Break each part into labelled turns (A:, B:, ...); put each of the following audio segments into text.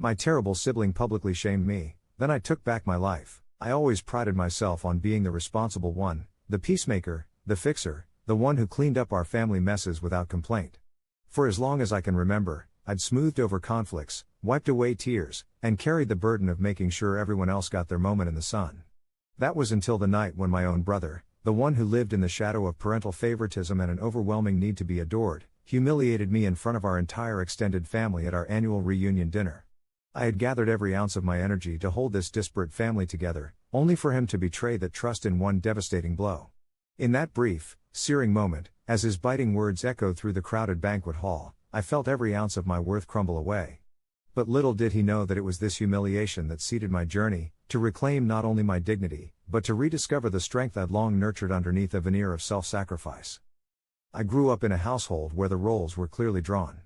A: My terrible sibling publicly shamed me, then I took back my life. I always prided myself on being the responsible one, the peacemaker, the fixer, the one who cleaned up our family messes without complaint. For as long as I can remember, I'd smoothed over conflicts, wiped away tears, and carried the burden of making sure everyone else got their moment in the sun. That was until the night when my own brother, the one who lived in the shadow of parental favoritism and an overwhelming need to be adored, humiliated me in front of our entire extended family at our annual reunion dinner. I had gathered every ounce of my energy to hold this disparate family together, only for him to betray that trust in one devastating blow. In that brief, searing moment, as his biting words echoed through the crowded banquet hall, I felt every ounce of my worth crumble away. But little did he know that it was this humiliation that seeded my journey, to reclaim not only my dignity, but to rediscover the strength I'd long nurtured underneath a veneer of self-sacrifice. I grew up in a household where the roles were clearly drawn.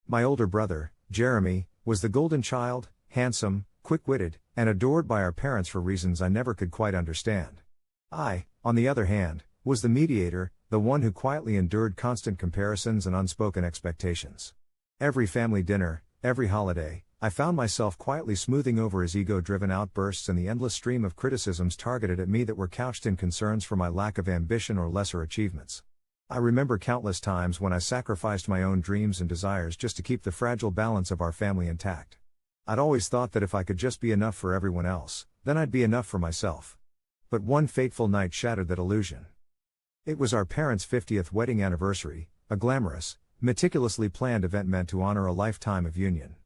A: My older brother, Jeremy, was the golden child, handsome, quick-witted, and adored by our parents for reasons I never could quite understand. I, on the other hand, was the mediator, the one who quietly endured constant comparisons and unspoken expectations. Every family dinner, every holiday, I found myself quietly smoothing over his ego-driven outbursts and the endless stream of criticisms targeted at me that were couched in concerns for my lack of ambition or lesser achievements. I remember countless times when I sacrificed my own dreams and desires just to keep the fragile balance of our family intact. I'd always thought that if I could just be enough for everyone else, then I'd be enough for myself. But one fateful night shattered that illusion. It was our parents' 50th wedding anniversary, a glamorous, meticulously planned event meant to honor a lifetime of union.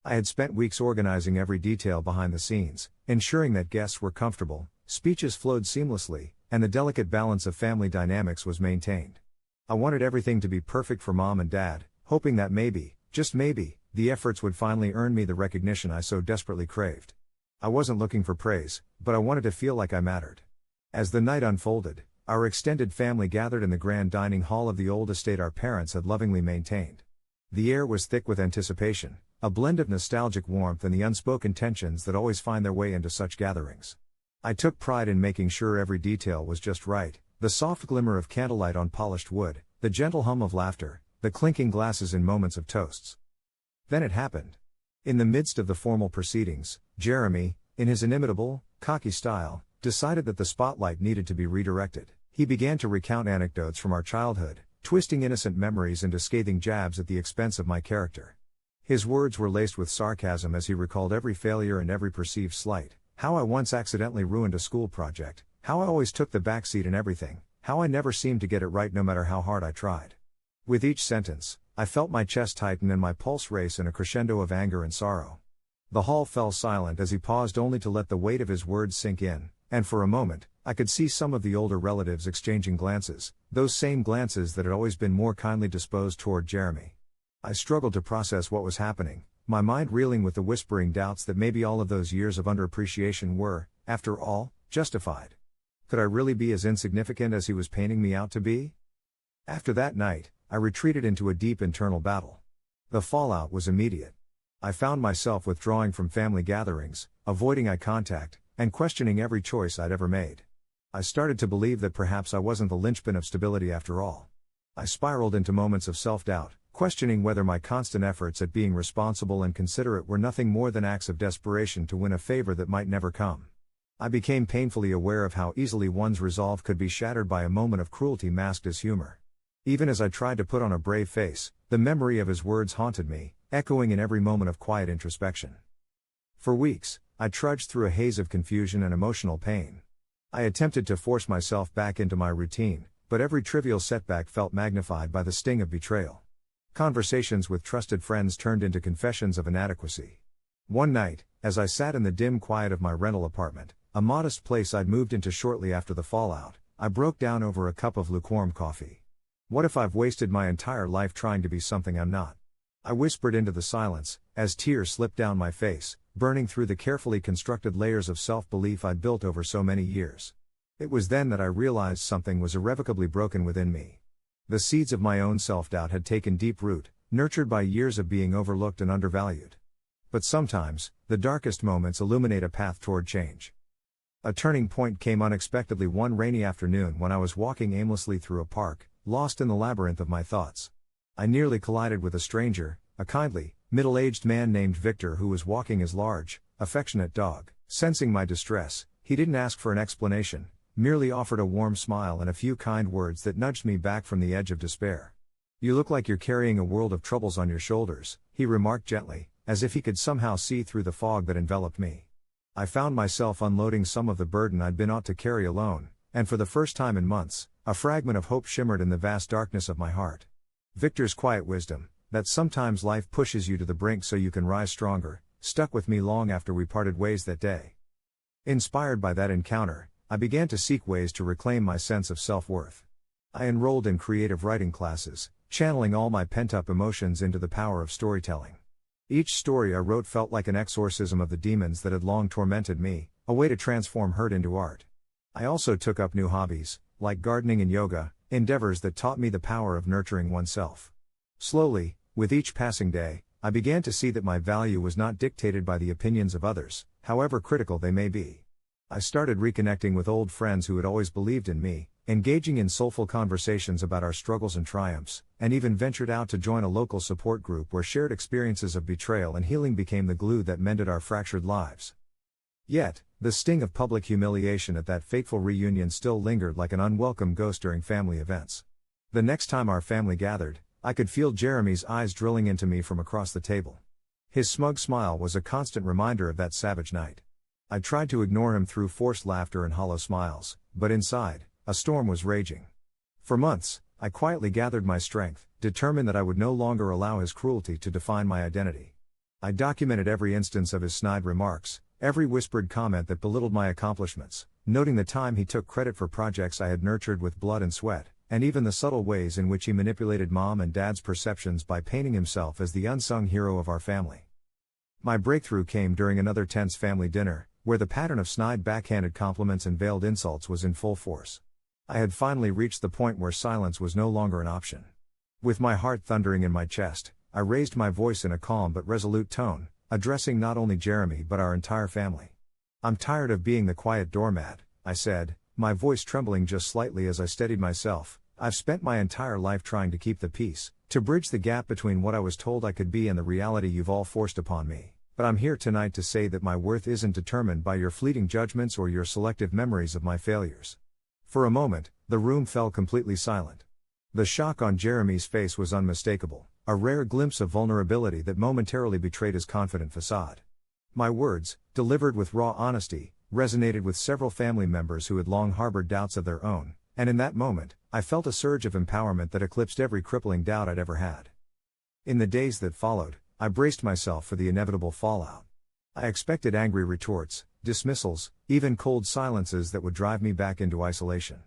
A: I had spent weeks organizing every detail behind the scenes, ensuring that guests were comfortable, speeches flowed seamlessly, and the delicate balance of family dynamics was maintained. I wanted everything to be perfect for Mom and Dad, hoping that maybe, just maybe, the efforts would finally earn me the recognition I so desperately craved. I wasn't looking for praise, but I wanted to feel like I mattered. As the night unfolded, our extended family gathered in the grand dining hall of the old estate our parents had lovingly maintained. The air was thick with anticipation, a blend of nostalgic warmth and the unspoken tensions that always find their way into such gatherings. I took pride in making sure every detail was just right. The soft glimmer of candlelight on polished wood, the gentle hum of laughter, the clinking glasses in moments of toasts. Then it happened. In the midst of the formal proceedings, Jeremy, in his inimitable, cocky style, decided that the spotlight needed to be redirected. He began to recount anecdotes from our childhood, twisting innocent memories into scathing jabs at the expense of my character. His words were laced with sarcasm as he recalled every failure and every perceived slight, how I once accidentally ruined a school project, how I always took the backseat in everything, how I never seemed to get it right no matter how hard I tried. With each sentence, I felt my chest tighten and my pulse race in a crescendo of anger and sorrow. The hall fell silent as he paused only to let the weight of his words sink in, and for a moment, I could see some of the older relatives exchanging glances, those same glances that had always been more kindly disposed toward Jeremy. I struggled to process what was happening, my mind reeling with the whispering doubts that maybe all of those years of underappreciation were, after all, justified. Could I really be as insignificant as he was painting me out to be? After that night, I retreated into a deep internal battle. The fallout was immediate. I found myself withdrawing from family gatherings, avoiding eye contact, and questioning every choice I'd ever made. I started to believe that perhaps I wasn't the linchpin of stability after all. I spiraled into moments of self-doubt, questioning whether my constant efforts at being responsible and considerate were nothing more than acts of desperation to win a favor that might never come. I became painfully aware of how easily one's resolve could be shattered by a moment of cruelty masked as humor. Even as I tried to put on a brave face, the memory of his words haunted me, echoing in every moment of quiet introspection. For weeks, I trudged through a haze of confusion and emotional pain. I attempted to force myself back into my routine, but every trivial setback felt magnified by the sting of betrayal. Conversations with trusted friends turned into confessions of inadequacy. One night, as I sat in the dim quiet of my rental apartment, a modest place I'd moved into shortly after the fallout, I broke down over a cup of lukewarm coffee. What if I've wasted my entire life trying to be something I'm not? I whispered into the silence, as tears slipped down my face, burning through the carefully constructed layers of self-belief I'd built over so many years. It was then that I realized something was irrevocably broken within me. The seeds of my own self-doubt had taken deep root, nurtured by years of being overlooked and undervalued. But sometimes, the darkest moments illuminate a path toward change. A turning point came unexpectedly one rainy afternoon when I was walking aimlessly through a park, lost in the labyrinth of my thoughts. I nearly collided with a stranger, a kindly, middle-aged man named Victor who was walking his large, affectionate dog. Sensing my distress, he didn't ask for an explanation, merely offered a warm smile and a few kind words that nudged me back from the edge of despair. "You look like you're carrying a world of troubles on your shoulders," he remarked gently, as if he could somehow see through the fog that enveloped me. I found myself unloading some of the burden I'd been ought to carry alone, and for the first time in months, a fragment of hope shimmered in the vast darkness of my heart. Victor's quiet wisdom, that sometimes life pushes you to the brink so you can rise stronger, stuck with me long after we parted ways that day. Inspired by that encounter, I began to seek ways to reclaim my sense of self-worth. I enrolled in creative writing classes, channeling all my pent-up emotions into the power of storytelling. Each story I wrote felt like an exorcism of the demons that had long tormented me, a way to transform hurt into art. I also took up new hobbies, like gardening and yoga, endeavors that taught me the power of nurturing oneself. Slowly, with each passing day, I began to see that my value was not dictated by the opinions of others, however critical they may be. I started reconnecting with old friends who had always believed in me, engaging in soulful conversations about our struggles and triumphs, and even ventured out to join a local support group where shared experiences of betrayal and healing became the glue that mended our fractured lives. Yet, the sting of public humiliation at that fateful reunion still lingered like an unwelcome ghost during family events. The next time our family gathered, I could feel Jeremy's eyes drilling into me from across the table. His smug smile was a constant reminder of that savage night. I tried to ignore him through forced laughter and hollow smiles, but inside, a storm was raging. For months, I quietly gathered my strength, determined that I would no longer allow his cruelty to define my identity. I documented every instance of his snide remarks, every whispered comment that belittled my accomplishments, noting the time he took credit for projects I had nurtured with blood and sweat, and even the subtle ways in which he manipulated mom and dad's perceptions by painting himself as the unsung hero of our family. My breakthrough came during another tense family dinner, where the pattern of snide backhanded compliments and veiled insults was in full force. I had finally reached the point where silence was no longer an option. With my heart thundering in my chest, I raised my voice in a calm but resolute tone, addressing not only Jeremy but our entire family. "I'm tired of being the quiet doormat," I said, my voice trembling just slightly as I steadied myself. "I've spent my entire life trying to keep the peace, to bridge the gap between what I was told I could be and the reality you've all forced upon me. But I'm here tonight to say that my worth isn't determined by your fleeting judgments or your selective memories of my failures." For a moment, the room fell completely silent. The shock on Jeremy's face was unmistakable, a rare glimpse of vulnerability that momentarily betrayed his confident facade. My words, delivered with raw honesty, resonated with several family members who had long harbored doubts of their own, and in that moment, I felt a surge of empowerment that eclipsed every crippling doubt I'd ever had. In the days that followed, I braced myself for the inevitable fallout. I expected angry retorts, dismissals, even cold silences that would drive me back into isolation.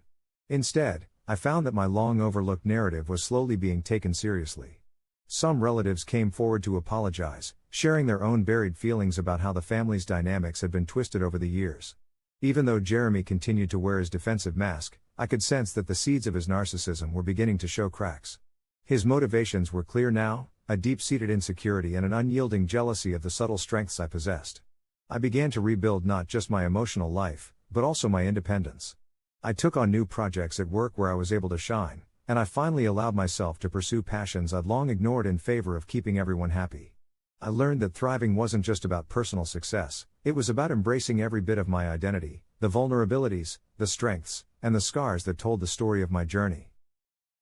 A: Instead, I found that my long-overlooked narrative was slowly being taken seriously. Some relatives came forward to apologize, sharing their own buried feelings about how the family's dynamics had been twisted over the years. Even though Jeremy continued to wear his defensive mask, I could sense that the seeds of his narcissism were beginning to show cracks. His motivations were clear now, a deep-seated insecurity and an unyielding jealousy of the subtle strengths I possessed. I began to rebuild not just my emotional life, but also my independence. I took on new projects at work where I was able to shine, and I finally allowed myself to pursue passions I'd long ignored in favor of keeping everyone happy. I learned that thriving wasn't just about personal success, it was about embracing every bit of my identity, the vulnerabilities, the strengths, and the scars that told the story of my journey.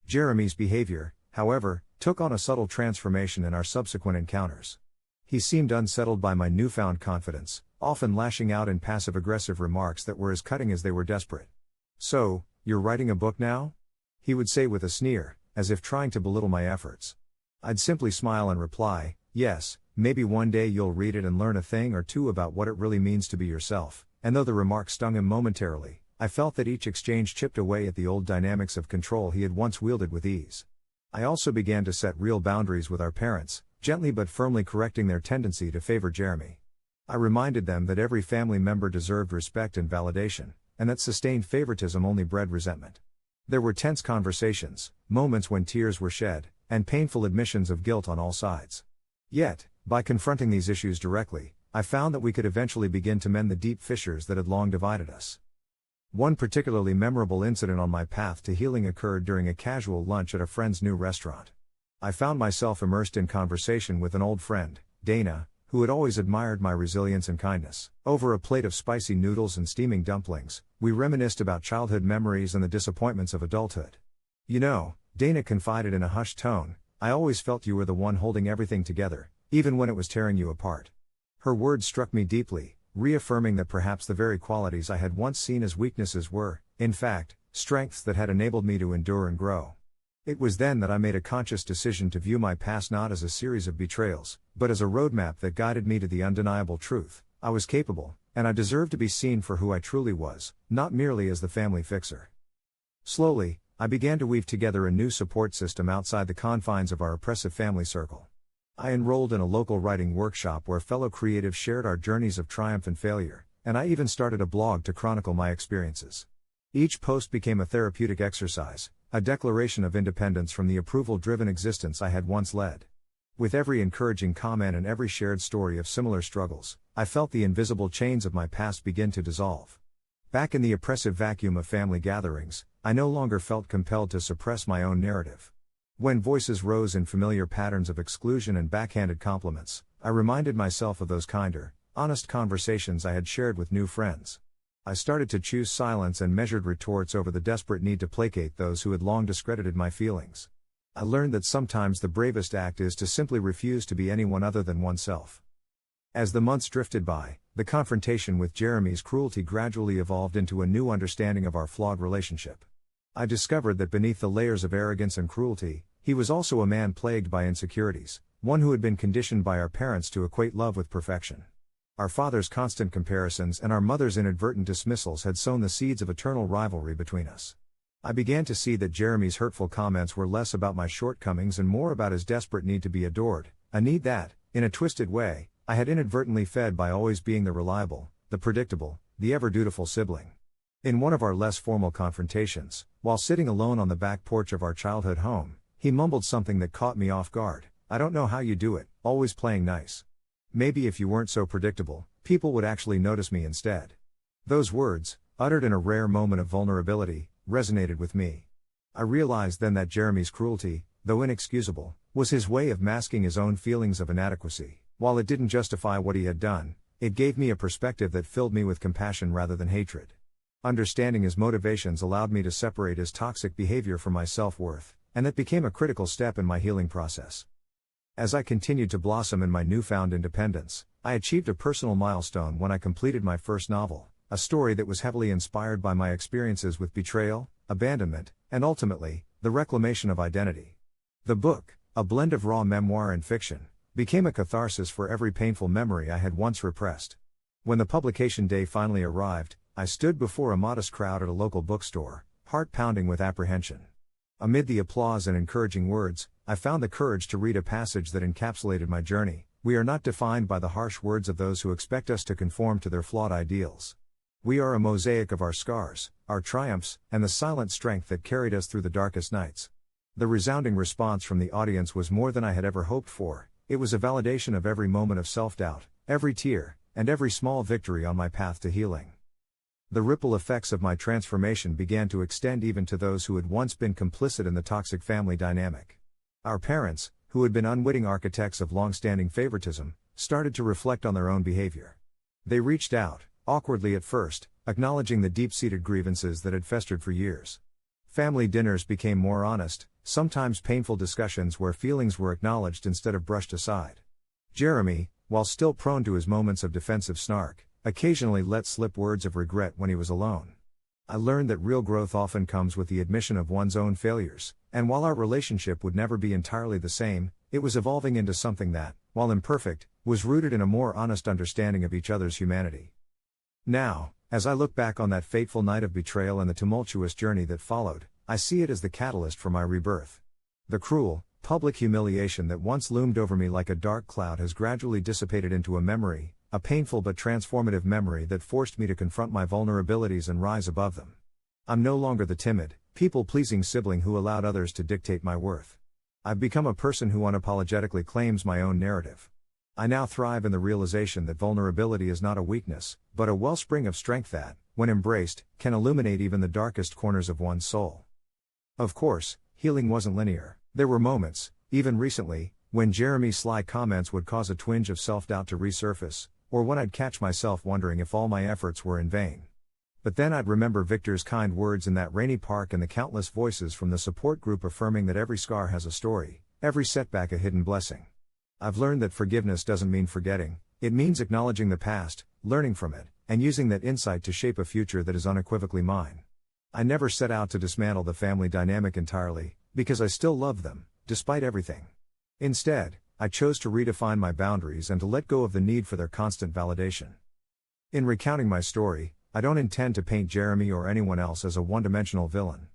A: Jeremy's behavior, however, took on a subtle transformation in our subsequent encounters. He seemed unsettled by my newfound confidence, often lashing out in passive-aggressive remarks that were as cutting as they were desperate. "So, you're writing a book now?" he would say with a sneer, as if trying to belittle my efforts. I'd simply smile and reply, "Yes, maybe one day you'll read it and learn a thing or two about what it really means to be yourself," and though the remark stung him momentarily, I felt that each exchange chipped away at the old dynamics of control he had once wielded with ease. I also began to set real boundaries with our parents, gently but firmly correcting their tendency to favor Jeremy. I reminded them that every family member deserved respect and validation, and that sustained favoritism only bred resentment. There were tense conversations, moments when tears were shed, and painful admissions of guilt on all sides. Yet, by confronting these issues directly, I found that we could eventually begin to mend the deep fissures that had long divided us. One particularly memorable incident on my path to healing occurred during a casual lunch at a friend's new restaurant. I found myself immersed in conversation with an old friend, Dana, who had always admired my resilience and kindness. Over a plate of spicy noodles and steaming dumplings, we reminisced about childhood memories and the disappointments of adulthood. "You know," Dana confided in a hushed tone, "I always felt you were the one holding everything together, even when it was tearing you apart." Her words struck me deeply, reaffirming that perhaps the very qualities I had once seen as weaknesses were, in fact, strengths that had enabled me to endure and grow. It was then that I made a conscious decision to view my past not as a series of betrayals, but as a roadmap that guided me to the undeniable truth: I was capable, and I deserved to be seen for who I truly was, not merely as the family fixer. Slowly, I began to weave together a new support system outside the confines of our oppressive family circle. I enrolled in a local writing workshop where fellow creatives shared our journeys of triumph and failure, and I even started a blog to chronicle my experiences. Each post became a therapeutic exercise, a declaration of independence from the approval-driven existence I had once led. With every encouraging comment and every shared story of similar struggles, I felt the invisible chains of my past begin to dissolve. Back in the oppressive vacuum of family gatherings, I no longer felt compelled to suppress my own narrative. When voices rose in familiar patterns of exclusion and backhanded compliments, I reminded myself of those kinder, honest conversations I had shared with new friends. I started to choose silence and measured retorts over the desperate need to placate those who had long discredited my feelings. I learned that sometimes the bravest act is to simply refuse to be anyone other than oneself. As the months drifted by, the confrontation with Jeremy's cruelty gradually evolved into a new understanding of our flawed relationship. I discovered that beneath the layers of arrogance and cruelty, he was also a man plagued by insecurities, one who had been conditioned by our parents to equate love with perfection. Our father's constant comparisons and our mother's inadvertent dismissals had sown the seeds of eternal rivalry between us. I began to see that Jeremy's hurtful comments were less about my shortcomings and more about his desperate need to be adored, a need that, in a twisted way, I had inadvertently fed by always being the reliable, the predictable, the ever-dutiful sibling. In one of our less formal confrontations, while sitting alone on the back porch of our childhood home, he mumbled something that caught me off guard. "I don't know how you do it, always playing nice. Maybe if you weren't so predictable, people would actually notice me instead." Those words, uttered in a rare moment of vulnerability, resonated with me. I realized then that Jeremy's cruelty, though inexcusable, was his way of masking his own feelings of inadequacy. While it didn't justify what he had done, it gave me a perspective that filled me with compassion rather than hatred. Understanding his motivations allowed me to separate his toxic behavior from my self-worth, and that became a critical step in my healing process. As I continued to blossom in my newfound independence, I achieved a personal milestone when I completed my first novel, a story that was heavily inspired by my experiences with betrayal, abandonment, and ultimately, the reclamation of identity. The book, a blend of raw memoir and fiction, became a catharsis for every painful memory I had once repressed. When the publication day finally arrived, I stood before a modest crowd at a local bookstore, heart pounding with apprehension. Amid the applause and encouraging words, I found the courage to read a passage that encapsulated my journey. "We are not defined by the harsh words of those who expect us to conform to their flawed ideals. We are a mosaic of our scars, our triumphs, and the silent strength that carried us through the darkest nights." The resounding response from the audience was more than I had ever hoped for. It was a validation of every moment of self-doubt, every tear, and every small victory on my path to healing. The ripple effects of my transformation began to extend even to those who had once been complicit in the toxic family dynamic. Our parents, who had been unwitting architects of long-standing favoritism, started to reflect on their own behavior. They reached out, awkwardly at first, acknowledging the deep-seated grievances that had festered for years. Family dinners became more honest, sometimes painful discussions where feelings were acknowledged instead of brushed aside. Jeremy, while still prone to his moments of defensive snark, occasionally let slip words of regret when he was alone. I learned that real growth often comes with the admission of one's own failures, and while our relationship would never be entirely the same, it was evolving into something that, while imperfect, was rooted in a more honest understanding of each other's humanity. Now, as I look back on that fateful night of betrayal and the tumultuous journey that followed, I see it as the catalyst for my rebirth. The cruel, public humiliation that once loomed over me like a dark cloud has gradually dissipated into a memory, a painful but transformative memory that forced me to confront my vulnerabilities and rise above them. I'm no longer the timid, people-pleasing sibling who allowed others to dictate my worth. I've become a person who unapologetically claims my own narrative. I now thrive in the realization that vulnerability is not a weakness, but a wellspring of strength that, when embraced, can illuminate even the darkest corners of one's soul. Of course, healing wasn't linear. There were moments, Even recently, when Jeremy's sly comments would cause a twinge of self-doubt to resurface, or when I'd catch myself wondering if all my efforts were in vain. But then I'd remember Victor's kind words in that rainy park and the countless voices from the support group affirming that every scar has a story, every setback a hidden blessing. I've learned that forgiveness doesn't mean forgetting, it means acknowledging the past, learning from it, and using that insight to shape a future that is unequivocally mine. I never set out to dismantle the family dynamic entirely, because I still loved them, despite everything. Instead, I chose to redefine my boundaries and to let go of the need for their constant validation. In recounting my story, I don't intend to paint Jeremy or anyone else as a one-dimensional villain.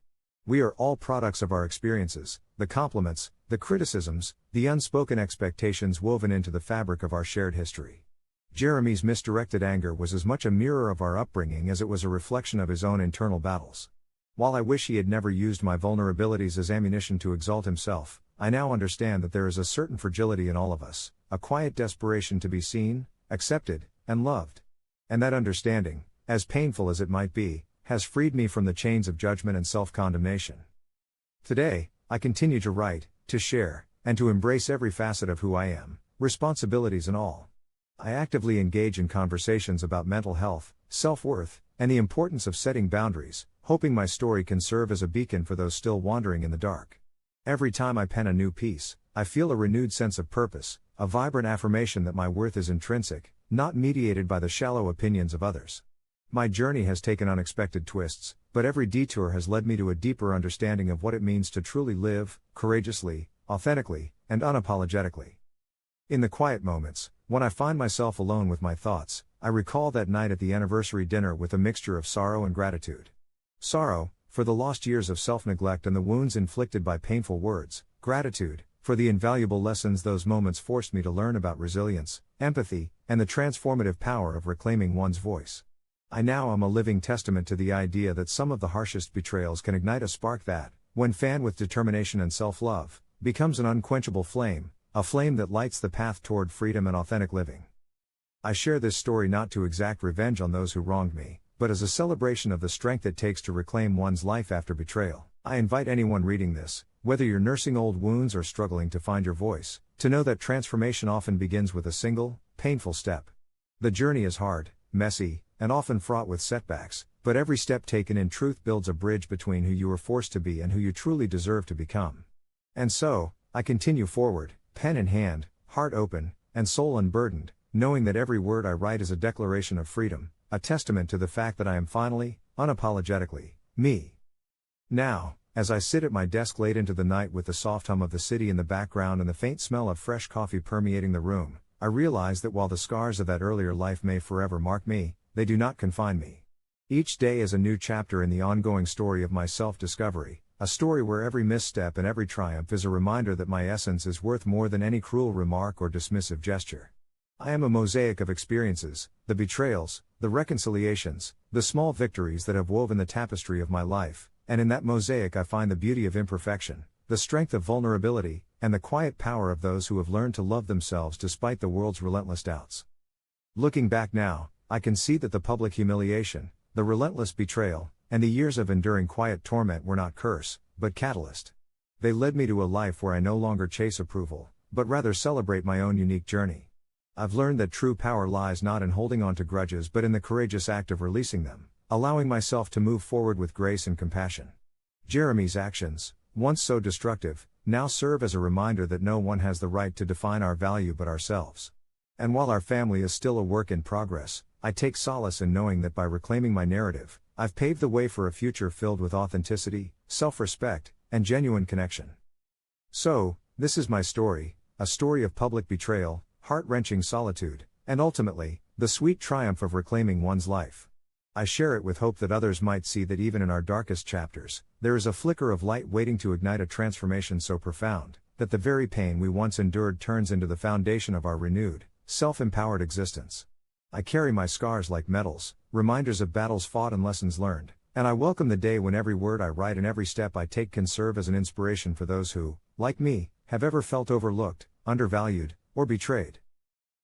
A: We are all products of our experiences, the compliments, the criticisms, the unspoken expectations woven into the fabric of our shared history. Jeremy's misdirected anger was as much a mirror of our upbringing as it was a reflection of his own internal battles. While I wish he had never used my vulnerabilities as ammunition to exalt himself, I now understand that there is a certain fragility in all of us, a quiet desperation to be seen, accepted, and loved. And that understanding, as painful as it might be, has freed me from the chains of judgment and self-condemnation. Today, I continue to write, to share, and to embrace every facet of who I am, responsibilities and all. I actively engage in conversations about mental health, self-worth, and the importance of setting boundaries, hoping my story can serve as a beacon for those still wandering in the dark. Every time I pen a new piece, I feel a renewed sense of purpose, a vibrant affirmation that my worth is intrinsic, not mediated by the shallow opinions of others. My journey has taken unexpected twists, but every detour has led me to a deeper understanding of what it means to truly live, courageously, authentically, and unapologetically. In the quiet moments, when I find myself alone with my thoughts, I recall that night at the anniversary dinner with a mixture of sorrow and gratitude. Sorrow, for the lost years of self-neglect and the wounds inflicted by painful words, gratitude, for the invaluable lessons those moments forced me to learn about resilience, empathy, and the transformative power of reclaiming one's voice. I now am a living testament to the idea that some of the harshest betrayals can ignite a spark that, when fanned with determination and self-love, becomes an unquenchable flame, a flame that lights the path toward freedom and authentic living. I share this story not to exact revenge on those who wronged me, but as a celebration of the strength it takes to reclaim one's life after betrayal. I invite anyone reading this, whether you're nursing old wounds or struggling to find your voice, to know that transformation often begins with a single, painful step. The journey is hard, messy, and often fraught with setbacks, but every step taken in truth builds a bridge between who you were forced to be and who you truly deserve to become. And so, I continue forward, pen in hand, heart open, and soul unburdened, knowing that every word I write is a declaration of freedom, a testament to the fact that I am finally, unapologetically, me. Now, as I sit at my desk late into the night with the soft hum of the city in the background and the faint smell of fresh coffee permeating the room, I realize that while the scars of that earlier life may forever mark me, they do not confine me. Each day is a new chapter in the ongoing story of my self-discovery, a story where every misstep and every triumph is a reminder that my essence is worth more than any cruel remark or dismissive gesture. I am a mosaic of experiences, the betrayals, the reconciliations, the small victories that have woven the tapestry of my life, and in that mosaic I find the beauty of imperfection, the strength of vulnerability, and the quiet power of those who have learned to love themselves despite the world's relentless doubts. Looking back now, I can see that the public humiliation, the relentless betrayal, and the years of enduring quiet torment were not curse, but catalyst. They led me to a life where I no longer chase approval, but rather celebrate my own unique journey. I've learned that true power lies not in holding on to grudges but in the courageous act of releasing them, allowing myself to move forward with grace and compassion. Jeremy's actions, once so destructive, now serve as a reminder that no one has the right to define our value but ourselves. And while our family is still a work in progress, I take solace in knowing that by reclaiming my narrative, I've paved the way for a future filled with authenticity, self-respect, and genuine connection. So, this is my story, a story of public betrayal, heart-wrenching solitude, and ultimately, the sweet triumph of reclaiming one's life. I share it with hope that others might see that even in our darkest chapters, there is a flicker of light waiting to ignite a transformation so profound, that the very pain we once endured turns into the foundation of our renewed, self-empowered existence. I carry my scars like medals, reminders of battles fought and lessons learned, and I welcome the day when every word I write and every step I take can serve as an inspiration for those who, like me, have ever felt overlooked, undervalued, or betrayed.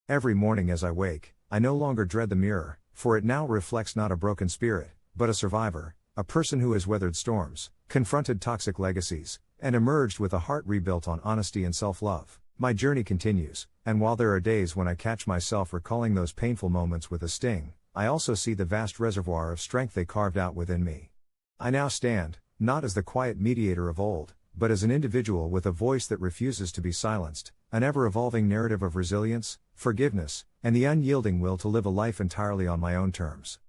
A: Every morning as I wake, I no longer dread the mirror, for it now reflects not a broken spirit, but a a person who has weathered storms, confronted toxic legacies, and emerged with a heart rebuilt on honesty and self-love. My journey continues, and while there are days when I catch myself recalling those painful moments with a sting, I also see the vast reservoir of strength they carved out within me. I now stand, not as the quiet mediator of old, but as an individual with a voice that refuses to be silenced, an ever-evolving narrative of resilience, forgiveness, and the unyielding will to live a life entirely on my own terms.